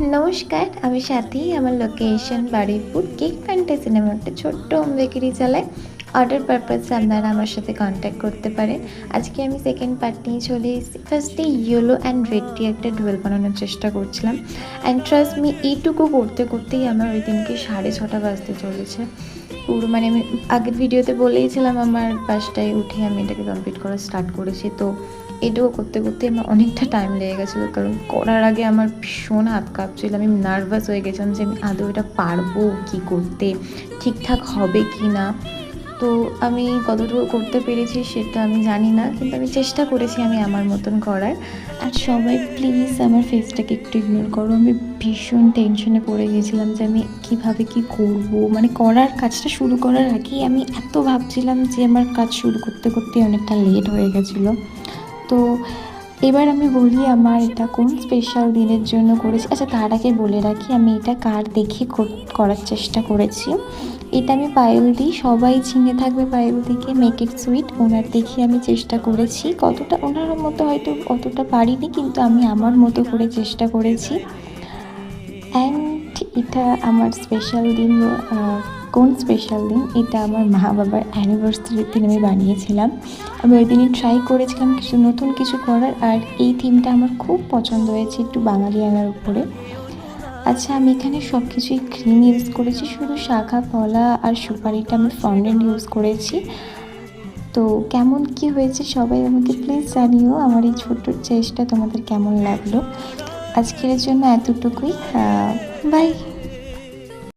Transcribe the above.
নমস্কার, আমি সাথী। আমার লোকেশন বারুইপুর। কেক ফ্যান্টাসি নামে একটা ছোট্ট হোম বেকারি চালাই। অর্ডার পারপাসে আপনারা আমার সাথে কন্ট্যাক্ট করতে পারেন। আজকে আমি সেকেন্ড পার্ট নিয়ে চলে এসেছি। ফার্স্টে ইয়েলো অ্যান্ড রেড দিয়ে একটা ডুয়েল বানানোর চেষ্টা করছিলাম। অ্যান্ড ট্রাস্ট মি, এইটুকু করতে করতেই আমার ওই দিনকে 6:30 বাজতে চলেছে। পুরো মানে আমি আগের ভিডিওতে বলেইছিলাম আমার 5টায় উঠে আমি এটাকে কমপ্লিট করা স্টার্ট করেছি। তো এটাও করতে করতে আমার অনেকটা টাইম লেগে গেছিলো, কারণ করার আগে আমার ভীষণ হাত কাঁপছিল। আমি নার্ভাস হয়ে গেছিলাম যে আমি আদৌ এটা পারবো কি করতে, ঠিকঠাক হবে কি না। তো আমি কতটুকু করতে পেরেছি সেটা আমি জানি না, কিন্তু আমি চেষ্টা করেছি আমি আমার মতন করার। আর সবাই প্লিজ আমার ফেসটাকে একটু ইগনোর করো। আমি ভীষণ টেনশনে পড়ে গিয়েছিলাম যে আমি কীভাবে কী করব। মানে করার কাজটা শুরু করার আগেই আমি এত ভাবছিলাম যে আমার কাজ শুরু করতে করতে অনেকটা লেট হয়ে গেছিলো। তো এবার আমি বলি আমার এটা কোন স্পেশাল দিনের জন্য করেছি। আচ্ছা, তার আগে বলে রাখি আমি এটা কার দেখে করার চেষ্টা করেছি। এটা আমি পায়েল দিই, সবাই চিনে থাকবে পায়েল দিকে, মেক ইট সুইট। ওনার দেখে আমি চেষ্টা করেছি, কতটা ওনার মতো হয়তো অতটা পারিনি, কিন্তু আমি আমার মতো করে চেষ্টা করেছি। অ্যান্ড এটা আমার স্পেশাল দিন। কোন স্পেশাল দিন? এটা আমার মা বাবার অ্যানিভার্সারির দিন আমি বানিয়েছিলাম। আমি ওই দিনই ট্রাই করেছিলাম কিছু নতুন কিছু করার, আর এই থিমটা আমার খুব পছন্দ হয়েছে, একটু বাঙালিয়ানার উপরে। আচ্ছা, আমি এখানে সব কিছুই ক্রিম ইউজ করেছি, শুধু শাখা কলা আর সুপারিটা আমি ফন্ডেন্ট ইউজ করেছি। তো কেমন কি হয়েছে সবাই আমাকে প্লিজ জানিও। আমার এই ছোট্ট চেষ্টা তোমাদের কেমন লাগলো। আজকের জন্য এতটুকুই। বাই।